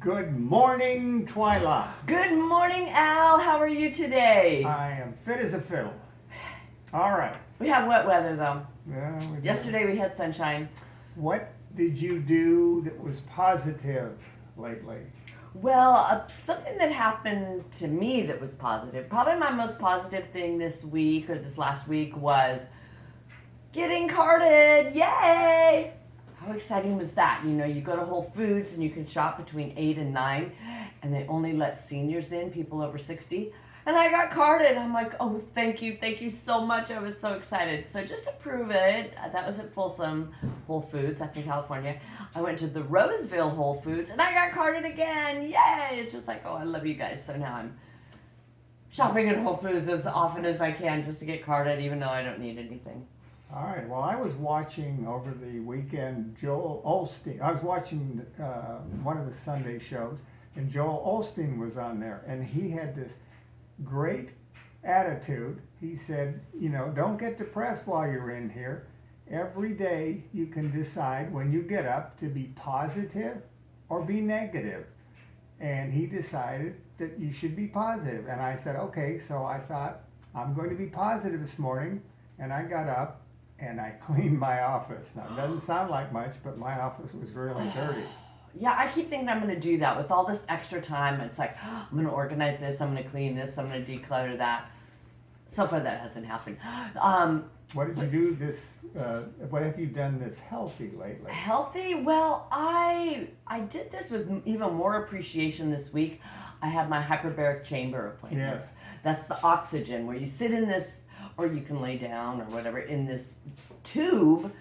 Good morning, Twyla. Good morning, Al. How are you today? I am fit as a fiddle. All right. We have wet weather, though. Yeah, we do. Yesterday we had sunshine. What did you do that was positive lately? Well, something that happened to me that was positive, probably my most positive thing this week or this last week was getting carded. Yay! How exciting was that? You know, you go to Whole Foods and you can shop between 8 and 9, and they only let seniors in, people over 60. And I got carded. I'm like, oh, thank you so much. I was so excited. So just to prove it, that was at Folsom Whole Foods, that's in California. I went to the Roseville Whole Foods, and I got carded again. Yay! It's just like, oh, I love you guys. So now I'm shopping at Whole Foods as often as I can just to get carded, even though I don't need anything. All right. Well, I was watching over the weekend Joel Olsteen. I was watching one of the Sunday shows, and Joel Olsteen was on there, and he had this great attitude. He said, you know, don't get depressed while you're in here. Every day you can decide when you get up to be positive or be negative. And he decided that you should be positive. And I said, okay, so I thought I'm going to be positive this morning. And I got up and I cleaned my office. Now, it doesn't sound like much, but my office was really dirty. Yeah, I keep thinking I'm going to do that with all this extra time. It's like, I'm going to organize this, I'm going to clean this, I'm going to declutter that. So far that hasn't happened. What did you do this, what have you done that's healthy lately? Healthy? Well, I did this with even more appreciation this week. I had my hyperbaric chamber appointment. Yes. That's the oxygen where you sit in this, or you can lay down or whatever, in this tube.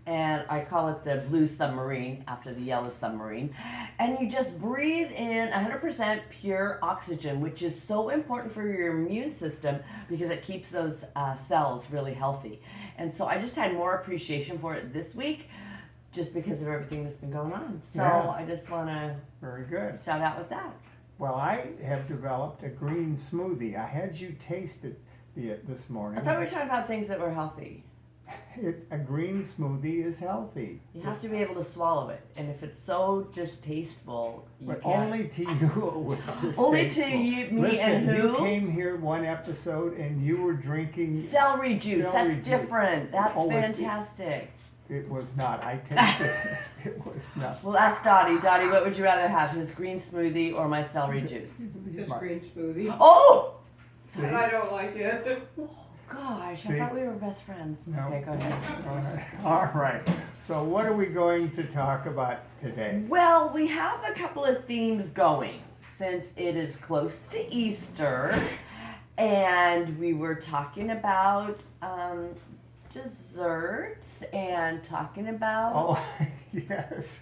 And I call it the blue submarine after the yellow submarine. And you just breathe in 100% pure oxygen, which is so important for your immune system because it keeps those cells really healthy. And so I just had more appreciation for it this week just because of everything that's been going on. So Yeah. I just want to Very good. shout out with that. Well, I have developed a green smoothie. I had you taste it this morning. I thought we were talking about things that were healthy. A green smoothie is healthy. You have to be able to swallow it. And if it's so distasteful, you But can't. only to you it was distasteful. Only to you, me, Listen, and who? you came here one episode and you were drinking... Celery juice, Celery that's juice. different. That's Oh, it's- fantastic. It was not. I tasted it. It was not. Well, ask Dottie. Dottie, what would you rather have, his green smoothie or my celery juice? Just green smoothie. Oh! See? And I don't like it. Oh, gosh, See? I thought we were best friends. No. Okay, go ahead. All right. So what are we going to talk about today? Well, we have a couple of themes going since it is close to Easter, and we were talking about desserts and talking about Oh, yes.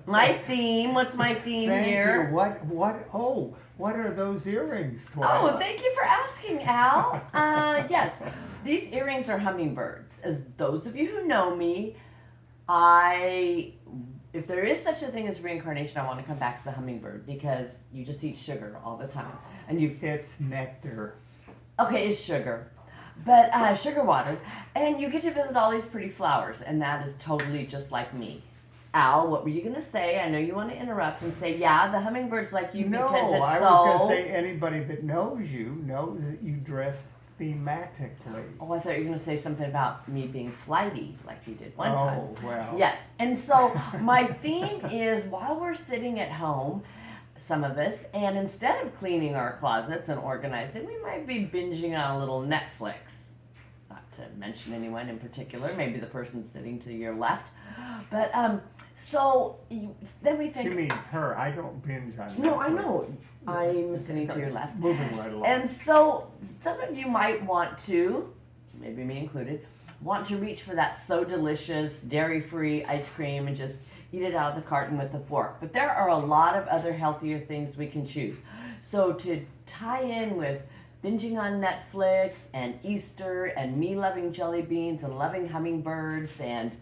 my theme. What's my theme Thank here? you. What are those earrings, Oh, Twyla? thank you for asking, Al. Yes, these earrings are hummingbirds. As those of you who know me, if there is such a thing as reincarnation, I want to come back to the hummingbird because you just eat sugar all the time. And It's nectar. okay, it's sugar, but sugar water. And you get to visit all these pretty flowers, and that is totally just like me. Al, what were you going to say? I know you want to interrupt and say, yeah, the hummingbirds like you No, because it's I so... was going to say anybody that knows you knows that you dress thematically. Oh, I thought you were going to say something about me being flighty, like you did one time. Oh, well. Yes, and so my theme is while we're sitting at home, some of us, and instead of cleaning our closets and organizing, we might be binging on a little Netflix. Not to mention anyone in particular, maybe the person sitting to your left. But then we think... She means her. I don't binge on No, Netflix. I know. I'm sitting to your left. Moving right along. And so some of you might want to, maybe me included, want to reach for that so delicious dairy-free ice cream and just eat it out of the carton with a fork. But there are a lot of other healthier things we can choose. So to tie in with binging on Netflix and Easter and me loving jelly beans and loving hummingbirds, and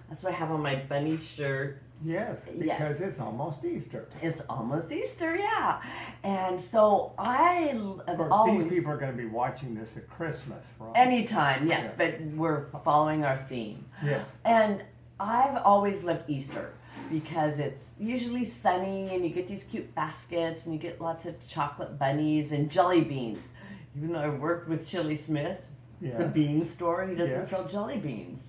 that's what I have on my bunny shirt. Yes, Yes. because it's almost Easter. It's almost Easter, yeah. And so I Of have course, always... these people are going to be watching this at Christmas, right? Anytime, yes, Yeah. but we're following our theme. Yes. And I've always loved Easter. because it's usually sunny and you get these cute baskets and you get lots of chocolate bunnies and jelly beans. Even though I worked with Chili Smith, it's a Yes. bean store, he doesn't Yes. sell jelly beans.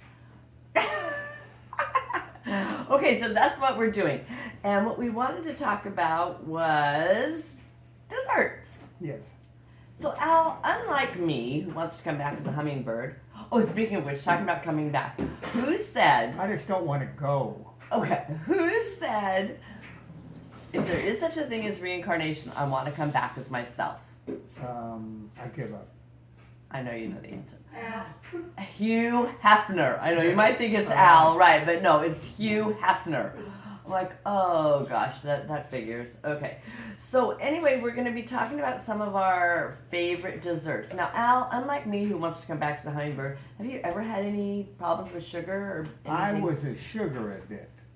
Okay, so that's what we're doing. And what we wanted to talk about was desserts. Yes. So Al, unlike me, who wants to come back as a hummingbird, oh, speaking of which, talking about coming back, who said, I just don't want to go. okay, who said, if there is such a thing as reincarnation, I want to come back as myself? I give up. I know you know the answer. Hugh Hefner. I know you Yes. might think it's Al, right, but no, it's Hugh Hefner. I'm like, oh gosh, that figures. Okay. So anyway, we're going to be talking about some of our favorite desserts. Now, Al, unlike me who wants to come back as a hummingbird, have you ever had any problems with sugar or anything? I was a sugar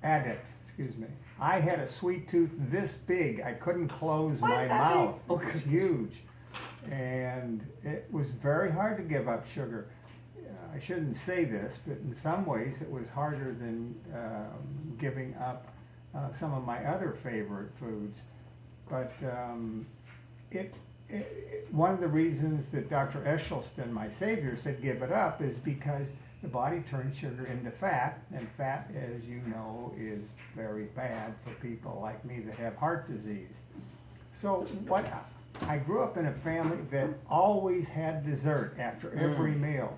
addict, excuse me. I had a sweet tooth this big. I couldn't close What my is that big? mouth. It was huge. And it was very hard to give up sugar. I shouldn't say this, but in some ways it was harder than giving up some of my other favorite foods. But one of the reasons that Dr. Esselstyn, my savior, said give it up is because the body turns sugar into fat, and fat, as you know, is very bad for people like me that have heart disease. So I grew up in a family that always had dessert after every meal.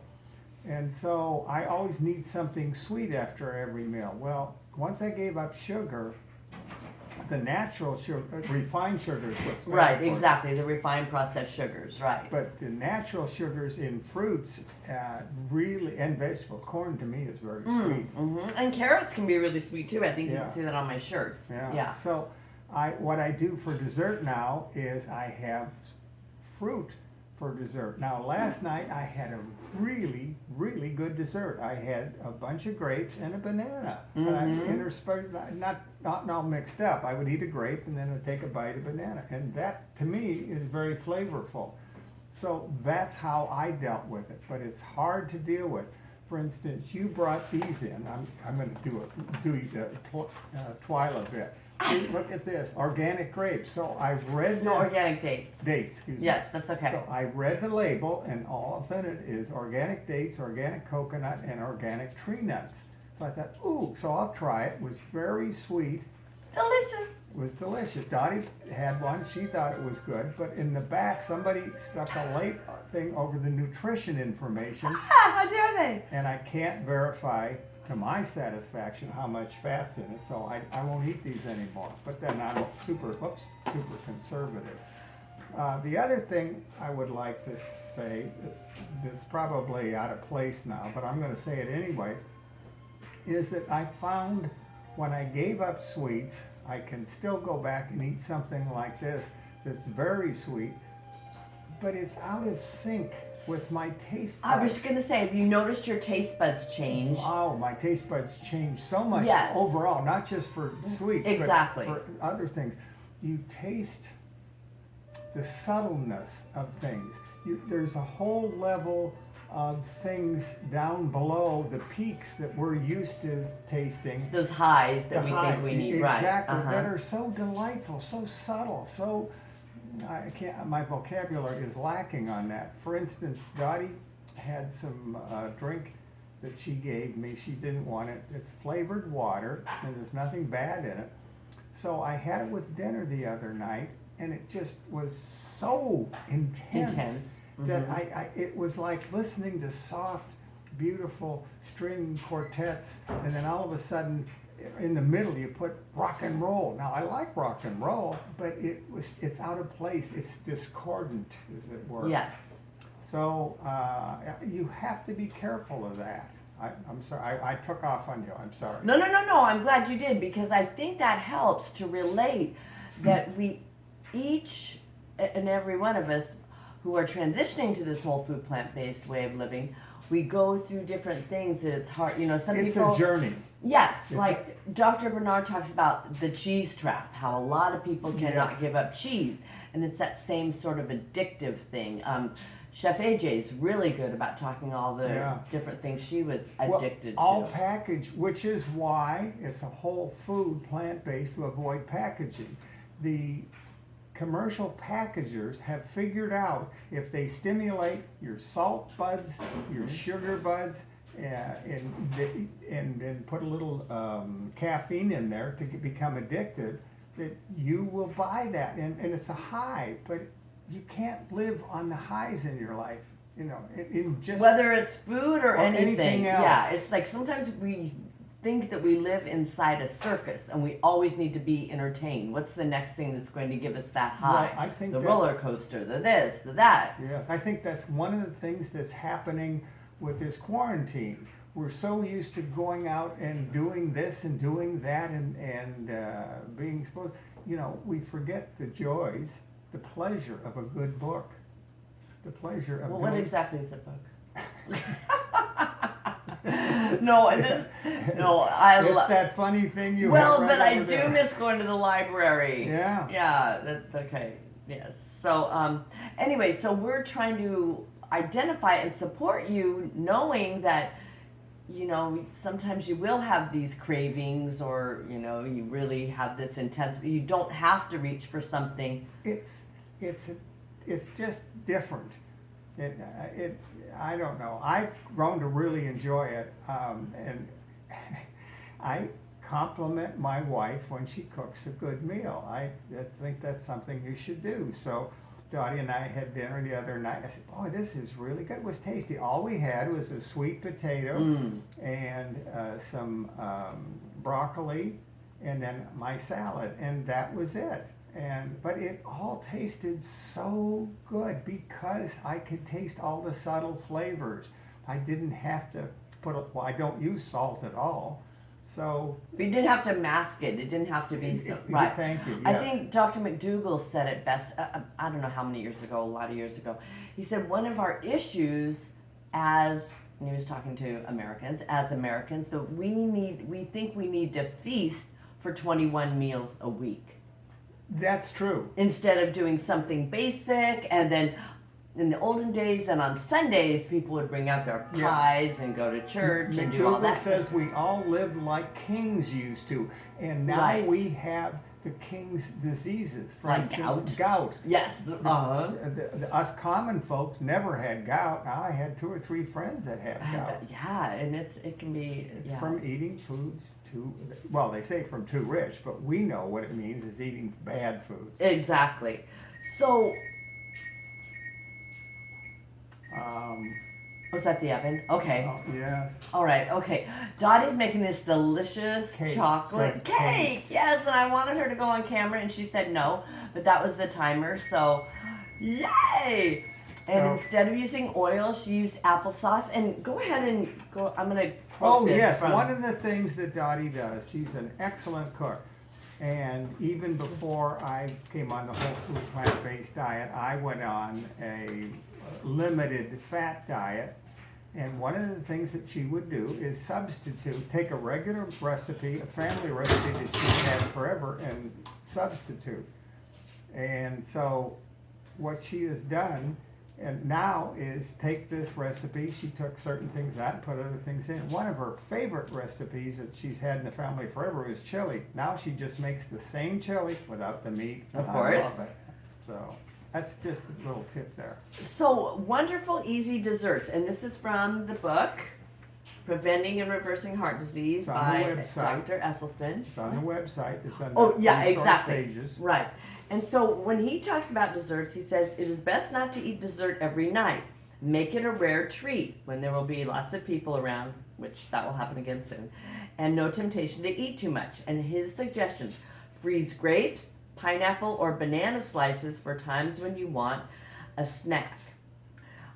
And so I always need something sweet after every meal. Well, once I gave up sugar, the natural sugar, refined sugar is what's bad Right, for you. exactly. The refined processed sugars, right. But the natural sugars in fruits really, and vegetables, corn to me is very sweet. And carrots can be really sweet too. I think you Yeah. can see that on my shirts. Yeah. So what I do for dessert now is I have fruit for dessert. Now last night I had a really, really good dessert. I had a bunch of grapes and a banana. And I interspersed, not all mixed up. I would eat a grape and then I'd take a bite of banana. And that to me is very flavorful. So that's how I dealt with it. But it's hard to deal with. For instance, you brought these in. I'm going to do the Twyla bit. See, look at this, organic grapes. So I read No, the organic dates. dates, excuse me. Yes, that's okay. So I read the label, and all that's in it is organic dates, organic coconut, and organic tree nuts. So I thought, ooh, so I'll try it. It was very sweet. Delicious. It was delicious. Dottie had one. She thought it was good. But in the back, somebody stuck a late thing over the nutrition information, How dare they? and I can't verify to my satisfaction how much fat's in it, so I won't eat these anymore. But then I'm super conservative. The other thing I would like to say, that's probably out of place now, but I'm going to say it anyway, is that I found when I gave up sweets, I can still go back and eat something like this that's very sweet, but it's out of sync with my taste buds. I was going to say, have you noticed your taste buds change? Wow, my taste buds change so much Yes. overall, not just for sweets, Exactly. but for other things. You taste the subtleness of things. There's a whole level of things down below the peaks that we're used to tasting. Those highs that we think highs, we need, exactly, right? that are so delightful, so subtle, so I can't. My vocabulary is lacking on that. For instance, Dottie had some drink that she gave me. She didn't want it. It's flavored water, and there's nothing bad in it. So I had it with dinner the other night, and it just was so intense. That it was like listening to soft, beautiful string quartets, and then all of a sudden, in the middle, you put rock and roll. Now I like rock and roll, but it's out of place. It's discordant, as it were. Yes. So you have to be careful of that. I'm sorry. I took off on you. I'm sorry. No. I'm glad you did, because I think that helps to relate that we each and every one of us who are transitioning to this whole food plant-based way of living, we go through different things that it's hard. You know, some It's people. a journey. Yes, It's like Dr. Bernard talks about the cheese trap, how a lot of people cannot Yes. give up cheese, and it's that same sort of addictive thing. Chef AJ's really good about talking all the Yeah. different things she was Well, addicted all to. packaged, which is why it's a whole food, plant-based, to avoid packaging. The commercial packagers have figured out if they stimulate your salt buds, your sugar buds, and then put a little caffeine in there to become addicted, that you will buy that, and it's a high, but you can't live on the highs in your life, in just Whether it's food or anything else. Yeah, it's like sometimes we think that we live inside a circus and we always need to be entertained. What's the next thing that's going to give us that high? Well, I think the that- roller coaster, the this, the that. Yes, I think that's one of the things that's happening with this quarantine. We're so used to going out and doing this and doing that and being exposed. We forget the joys, the pleasure of a good book, the pleasure of. Well, what exactly is the book? No, It's that funny thing you. Well, have right but I over do there. miss going to the library. Yeah. Yeah, that's okay. Yes. So, anyway, so we're trying to identify and support you, knowing that, sometimes you will have these cravings, or, you really have this intense, but you don't have to reach for something. It's just different. I don't know. I've grown to really enjoy it, and I compliment my wife when she cooks a good meal. I think that's something you should do. So Dottie and I had dinner the other night. I said, "Boy, this is really good. It was tasty." All we had was a sweet potato and some broccoli, and then my salad, and that was it. But it all tasted so good because I could taste all the subtle flavors. I didn't have to I don't use salt at all. So But you didn't have to mask it. It didn't have to be so, right. Thank you. I Yes. think Dr. MacDougall said it best. I don't know how many years ago, a lot of years ago. He said one of our issues and he was talking to Americans, that we think we need to feast for 21 meals a week. That's true. Instead of doing something basic, and then in the olden days and on Sundays, people would bring out their Yes. pies and go to church and do all MacDougall that. says we all live like kings used to, and now Right. we have the king's diseases. For Like instance, gout. Yes. Us common folks never had gout. Now I had 2 or 3 friends that had gout. Yeah, and it can be. It's yeah. from eating foods well, they say from too rich, but we know what it means is eating bad foods. Exactly. So, was that the oven? Okay. Yes. All right. Okay. Dottie's making this delicious Cake. chocolate Good cake. cake. Yes, and I wanted her to go on camera, and she said no, but that was the timer. So, yay! And So- instead of using oil, she used applesauce. And go ahead and go. I'm gonna. Oh, quote this yes. from- One of the things that Dottie does, she's an excellent cook. And even before I came on the whole food plant-based diet, I went on a limited fat diet. And one of the things that she would do is take a regular recipe, a family recipe that she's had forever, and substitute. And so what she has done and now is take this recipe. She took certain things out and put other things in. One of her favorite recipes that she's had in the family forever is chili. Now she just makes the same chili without the meat. Of I course. love it. So that's just a little tip there. So, wonderful, easy desserts. And this is from the book, Preventing and Reversing Heart Disease It's on by the website. Dr. Esselstyn. It's on the website. It's on Oh, the yeah, resource exactly. pages. Right. And so when he talks about desserts, he says it is best not to eat dessert every night. Make it a rare treat when there will be lots of people around, which that will happen again soon, and no temptation to eat too much. And his suggestions: freeze grapes, pineapple, or banana slices for times when you want a snack.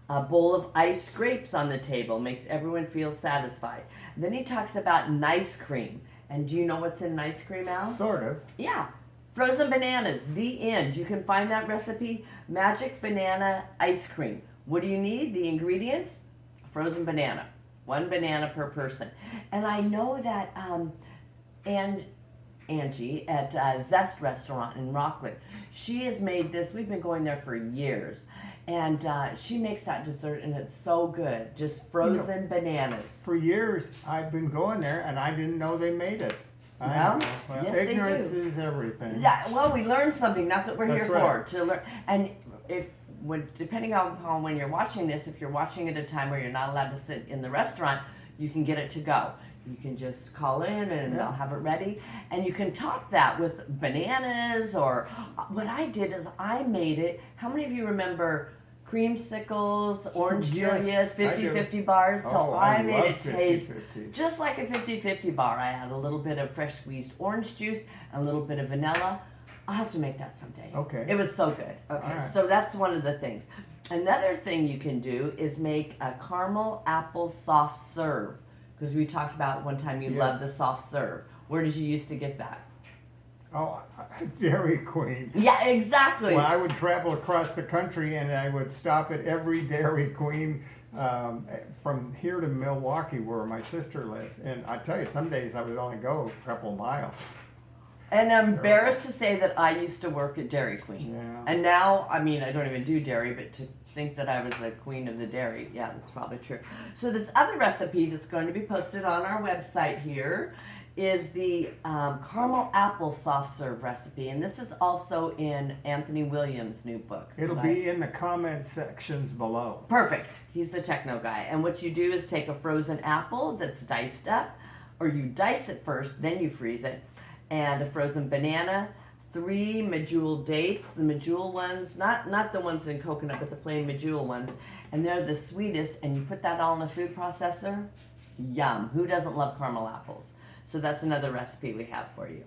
A bowl of iced grapes on the table makes everyone feel satisfied. Then he talks about nice cream. And do you know what's in nice cream, Al? Sort of. Yeah. Frozen bananas, the end. You can find that recipe, Magic Banana Ice Cream. What do you need? The ingredients? Frozen banana. 1 banana per person. And I know that Angie at Zest Restaurant in Rockland, she has made this, we've been going there for years, And she makes that dessert, and it's so good. Just frozen bananas. For years, I've been going there, and I didn't know they made it. Well, yes, they ignorance do. is everything. Yeah, well, we learned something. That's what we're That's here right. for, to learn. And depending upon when you're watching this, if you're watching at a time where you're not allowed to sit in the restaurant, you can get it to go. You can just call in and Yeah. they'll have it ready. And you can top that with bananas, or what I did is I made it. How many of you remember creamsicles, orange Yes, Julius, I do. 50-50 bars? So Oh, I I made love it taste 50-50. just like a 50-50 bar. I add a little bit of fresh squeezed orange juice and a little bit of vanilla. I'll have to make that someday. Okay. It was so good. Okay, All right. so that's one of the things. Another thing you can do is make a caramel apple soft serve. Because we talked about one time you Yes. loved the soft serve. Where did you used to get that? Oh, Dairy Queen. Yeah, exactly. Well, I would travel across the country and I would stop at every Dairy Queen from here to Milwaukee where my sister lives. And I tell you, some days I would only go a couple miles. And I'm embarrassed to say that I used to work at Dairy Queen. Yeah. And now, I mean, I don't even do dairy, but to think that I was the queen of the dairy, yeah, that's probably true. So this other recipe that's going to be posted on our website here is the caramel apple soft serve recipe. And this is also in Anthony Williams' new book. It'll right? be in the comment sections below. Perfect. He's the techno guy. And what you do is take a frozen apple that's diced up, or you dice it first, then you freeze it, and a frozen banana, 3 medjool dates, the medjool ones, not the ones in coconut, but the plain medjool ones, and they're the sweetest, and you put that all in a food processor. Yum. Who doesn't love caramel apples? So that's another recipe we have for you.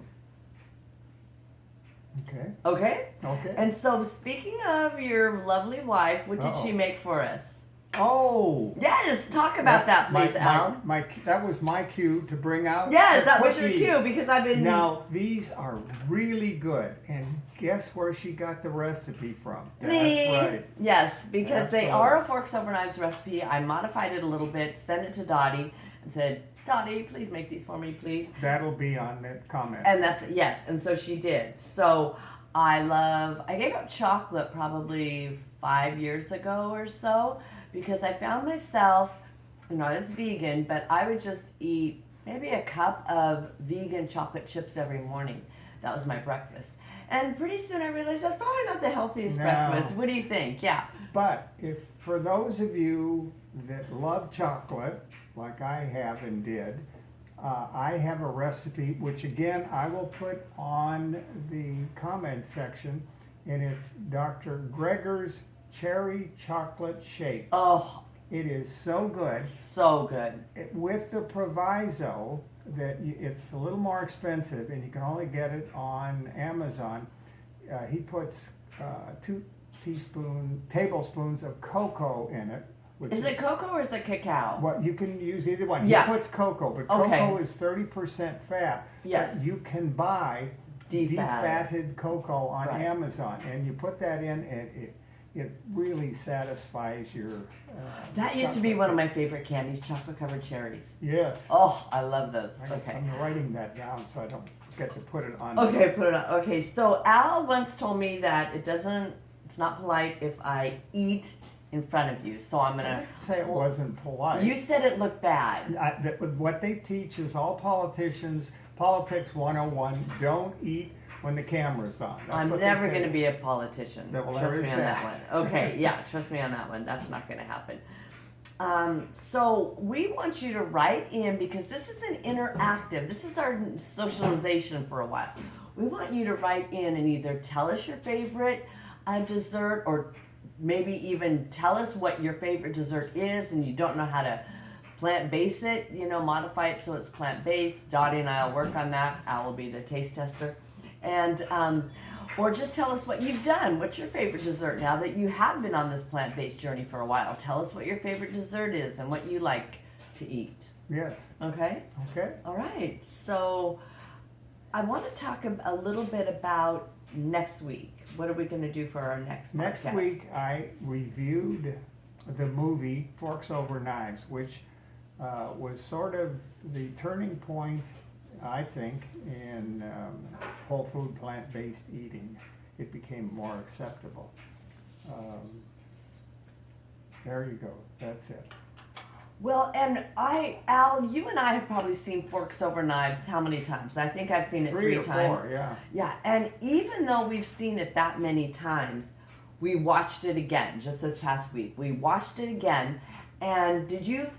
Okay. Okay? Okay. And so speaking of your lovely wife, what did she Uh-oh. make for us? Oh. Yes, talk about that, please, Al. That was my cue to bring out. Yes, the that was your cookies. cue because I've been. Now these are really good, and guess where she got the recipe from? Me. That's right. Yes, because they Absolutely. are a forks over knives recipe. I modified it a little bit, sent it to Dottie, and said, Dottie, please make these for me, please. That'll be on the comments. And that's yes, and so she did. So I gave up chocolate probably 5 years ago or so because I found myself, I was vegan, but I would just eat maybe a cup of vegan chocolate chips every morning. That was my breakfast. And pretty soon I realized that's probably not the healthiest No. breakfast. What do you think? Yeah. But if for those of you that love chocolate, like I have and did, I have a recipe, which again I will put on the comment section, and it's Dr. Greger's Cherry Chocolate Shake. Oh, It is so good, so good. with the proviso that it's a little more expensive, and you can only get it on Amazon. He puts 2 tablespoons of cocoa in it. Which Is it cocoa or is it cacao? Well, you can use either one. Yeah. He puts cocoa, but Okay. cocoa is 30% fat. Yes. But you can buy Defatted. defatted cocoa on Right. Amazon, and you put that in, and it really satisfies your. That used to be chocolate. one of my favorite candies, chocolate covered cherries. Yes. Oh, I love those. Okay. I'm writing that down so I don't forget to put it on. Okay, put it on. Okay, so Al once told me that it's not polite if I eat in front of you. So I'm I gonna. didn't say it wasn't polite. You said it looked bad. What they teach is all politicians, politics 101, don't eat when the camera's on. That's I'm what they never say. going to be a politician. Well, there Trust is me on that that. one. Okay, yeah, trust me on that one. That's not going to happen. So we want you to write in because this is an interactive. This is our socialization for a while. We want you to write in and either tell us your favorite dessert or maybe even tell us what your favorite dessert is and you don't know how to plant-base it, modify it so it's plant-based. Dottie and I will work on that. Al will be the taste tester. And or just tell us what you've done. What's your favorite dessert now that you have been on this plant-based journey for a while? Tell us what your favorite dessert is and what you like to eat. Yes. Okay? Okay. All right. So I want to talk a little bit about next week. What are we going to do for our next podcast? Next week, I reviewed the movie Forks Over Knives, which was sort of the turning point, I think, in whole food plant-based eating. It became more acceptable. There you go. That's it. Well, and Al, you and I have probably seen Forks Over Knives how many times? I think I've seen it Three or times. 4, yeah. Yeah, and even though we've seen it that many times, we watched it again just this past week. We watched it again, and did you?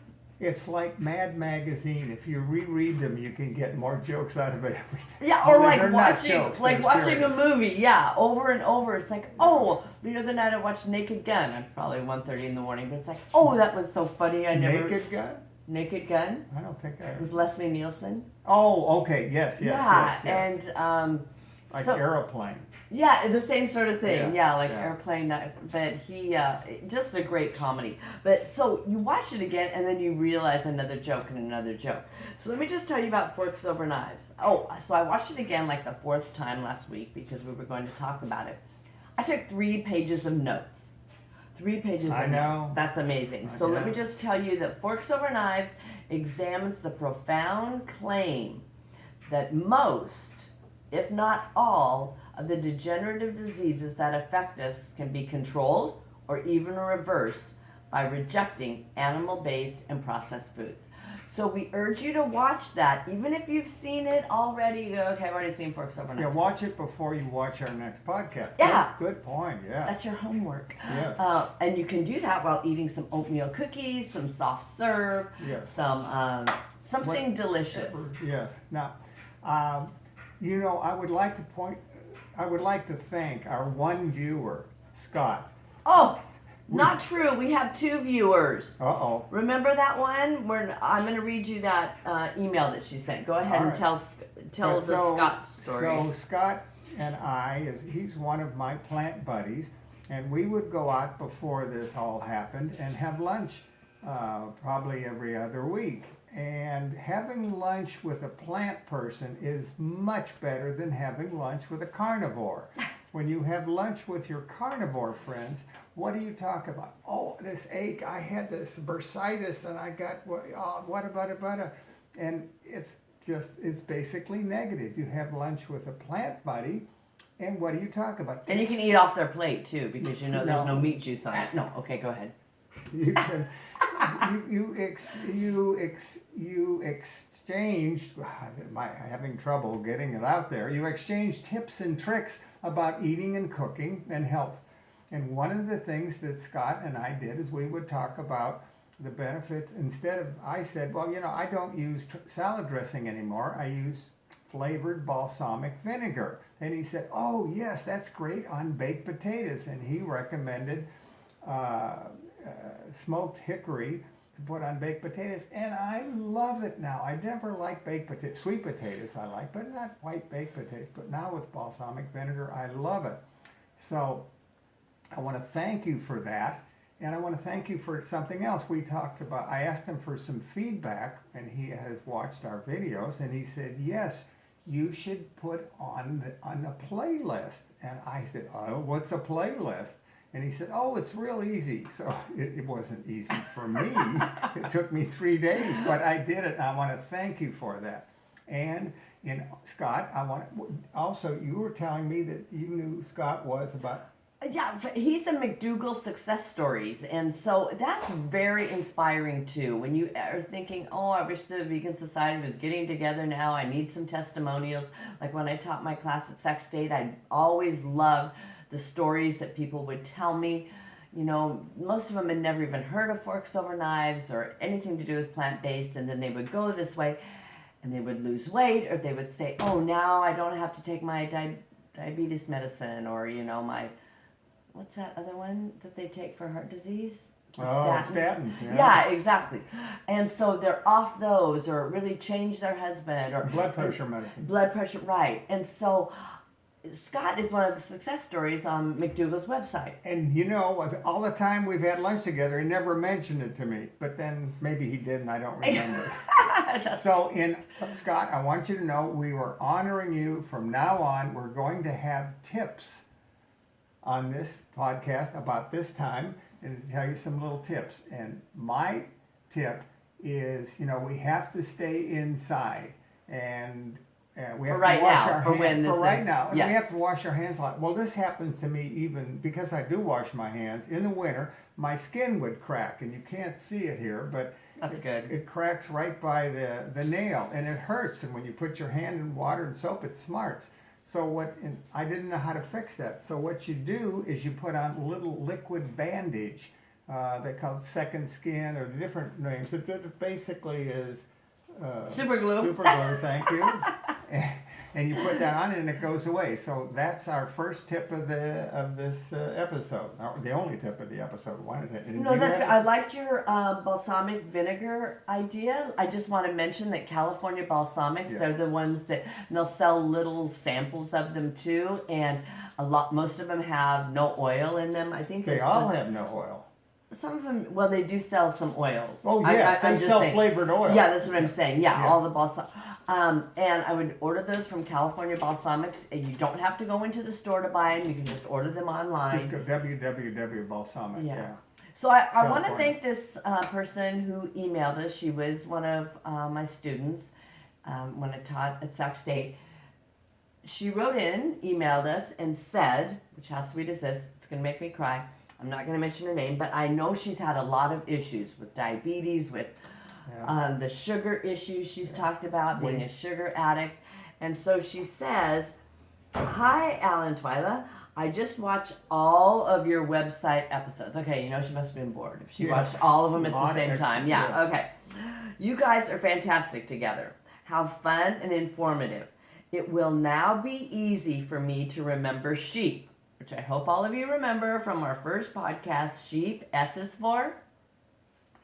It's like Mad Magazine. If you reread them, you can get more jokes out of it every time. Yeah, or Only like they're not watching, jokes, like they're watching a serious. movie. Yeah, over and over. It's like, oh, the other night I watched Naked Gun. At probably 1:30 in the morning, but it's like, oh, that was so funny. I never. Naked Gun? Naked Gun I don't think I. with Leslie Nielsen. Oh, okay. Yes. Yeah, Yes. and Like so- Aeroplane. yeah, the same sort of thing. Yeah, Yeah, like yeah. Airplane. But he just a great comedy. But so you watch it again, and then you realize another joke and another joke. So let me just tell you about Forks Over Knives. Oh, so I watched it again like the 4th time last week because we were going to talk about it. I took 3 pages of notes. 3 pages I of know. notes. That's amazing. So let me Yeah. just tell you that Forks Over Knives examines the profound claim that most, if not all, of the degenerative diseases that affect us can be controlled or even reversed by rejecting animal-based and processed foods. So we urge you to watch that, even if you've seen it already. You go, okay, I've already seen Forks Over Knives. Yeah, watch it before you watch our next podcast. Yeah. Good point. Yeah. That's your homework. Yes. And you can do that while eating some oatmeal cookies, some soft serve, Yes. some something delicious. Yes. Now, I would like to thank our one viewer, Scott. Oh, not true. We have 2 viewers. Uh-oh. Remember that one? I'm going to read you that email that she sent. Go ahead All and right. tell But the Scott story. So Scott and he's one of my plant buddies, and we would go out before this all happened and have lunch probably every other week. And having lunch with a plant person is much better than having lunch with a carnivore. When you have lunch with your carnivore friends, what do you talk about? Oh, this ache, I had this bursitis and I got, what about it? And it's basically negative. You have lunch with a plant buddy, and what do you talk about? And you can eat off their plate too, because there's No. no meat juice on it. No, okay, go ahead. You can, you exchange, I'm having trouble getting it out there. You exchange tips and tricks about eating and cooking and health. And one of the things that Scott and I did is we would talk about the benefits. I said, well, I don't use salad dressing anymore. I use flavored balsamic vinegar. And he said, oh, yes, that's great on baked potatoes. And he recommended smoked hickory to put on baked potatoes, and I love it now. I never liked baked potatoes. Sweet potatoes I like, but not white baked potatoes. But now with balsamic vinegar, I love it. So I want to thank you for that, and I want to thank you for something else we talked about. I asked him for some feedback, and he has watched our videos, and he said, yes, you should put on a playlist. And I said, oh, what's a playlist? And he said, oh, it's real easy. So it wasn't easy for me. It took me 3 days, but I did it. And I want to thank you for that. And Scott, you were telling me that you knew Scott was about. Yeah, he's a MacDougall success stories, and so that's very inspiring too. When you are thinking, oh, I wish the Vegan Society was getting together now, I need some testimonials. Like when I taught my class at Sac State, I always loved the stories that people would tell me. Most of them had never even heard of Forks Over Knives or anything to do with plant-based, and then they would go this way, and they would lose weight, or they would say, oh, now I don't have to take my diabetes medicine, or, my... What's that other one that they take for heart disease? Statins. Yeah, exactly. And so they're off those, or really change their husband, or Blood pressure medicine. Blood pressure, right. And so Scott is one of the success stories on MacDougall's website. And all the time we've had lunch together, he never mentioned it to me. But then maybe he did, and I don't remember. So, Scott, I want you to know we were honoring you from now on. We're going to have tips on this podcast about this time, and to tell you some little tips. And my tip is, we have to stay inside, and we For have right to wash now, our for hands when this for right is- now, and yes. we have to wash our hands a lot. Well, this happens to me even because I do wash my hands in the winter. My skin would crack, and you can't see it here, but That's good. it cracks right by the nail, and it hurts. And when you put your hand in water and soap, it smarts. So and I didn't know how to fix that. So what you do is you put on a little liquid bandage. They call it second skin or different names. It basically is Super glue. Super glue, thank you. And you put that on and it goes away. So that's our first tip of this episode. The only tip of the episode. No, that's good. I liked your balsamic vinegar idea. I just want to mention that California balsamics, Yes. they're the ones that and they'll sell little samples of them too, and most of them have no oil in them. I think They it's all have no oil. some of them. Well, they do sell some oils. Oh yes, I'm they just sell saying- flavored oil. Yeah, that's what I'm saying. Yeah, Yeah. all the balsam. And I would order those from California Balsamics. And you don't have to go into the store to buy them. You can just order them online. Just go www.balsamic. Yeah. Yeah. So I want to California. thank this person who emailed us. She was one of my students when I taught at Sac State. She wrote in, emailed us, and said, which how sweet is this? It's going to make me cry. I'm not going to mention her name, but I know she's had a lot of issues with diabetes, with Yeah. the sugar issues she's talked about, being Weight. a sugar addict. And so she says, "Hi, Alan Twyla. I just watched all of your website episodes." Okay, you know she must have been bored if she Yes. watched all of them at A the lot of same extra- time. Yeah, yes. okay. You guys are fantastic together. How fun and informative. It will now be easy for me to remember sheep, which I hope all of you remember from our first podcast. Sheep, S is for,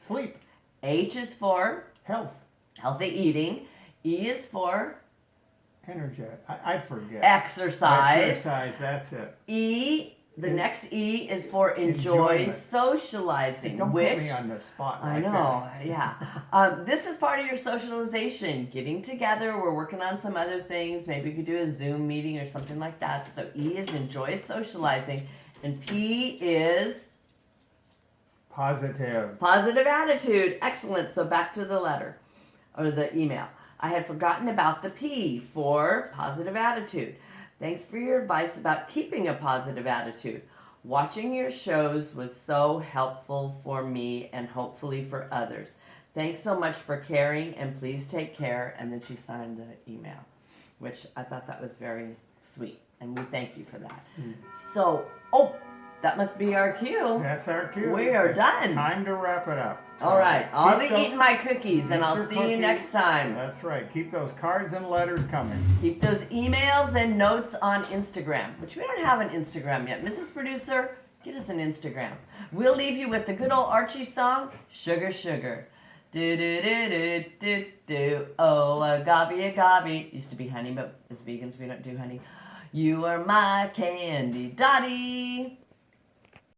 Sleep, H is for health, healthy eating, E is for energy. I forget. exercise, Exercise. That's it. E, the En- next E is for enjoy Enjoyment. socializing, Don't which put me on the spot. I like know, that. yeah. This is part of your socialization, getting together. We're working on some other things. Maybe we could do a Zoom meeting or something like that. So E is enjoy socializing, and P is Positive. positive attitude. Excellent. So back to the letter or the email. I had forgotten about the P for positive attitude. Thanks for your advice about keeping a positive attitude. Watching your shows was so helpful for me and hopefully for others. Thanks so much for caring and please take care. And then she signed the email, which I thought that was very sweet. And we thank you for that. So, that must be our cue. That's our cue. We are It's done. Time to wrap it up. So All right, I'll be keep eating my cookies and eat I'll your see you cookies. next time. That's right. Keep those cards and letters coming. Keep those emails and notes on Instagram, which we don't have an Instagram yet. Mrs. Producer, get us an Instagram. We'll leave you with the good old Archie song, Sugar Sugar. Do do do do do do. Oh, agave. Used to be honey, but as vegans we don't do honey. You are my candy dottie.